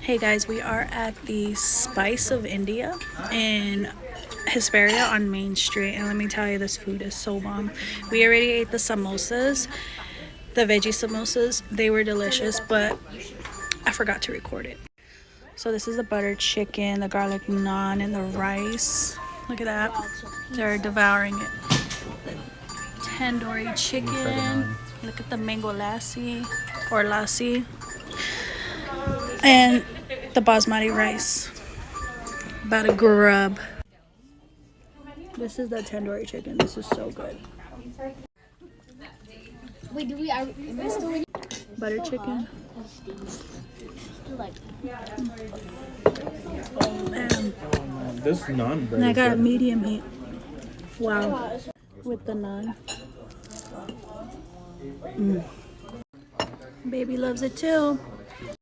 Hey guys, we are at the Spice of India in Hesperia on Main Street, and let me tell you, this food is so bomb. We already ate the samosas, the veggie samosas. They were delicious, but I forgot to record it. So this is the butter chicken, the garlic naan, and the rice. Look at that. They're devouring it. The tandoori chicken. Look at the mango lassi or lassi. And the basmati rice. About to grub. This is the tandoori chicken. This is so good. Wait, am I still in? Butter chicken. And This naan bread. I got a medium heat. Wow. With the naan. Baby loves it too.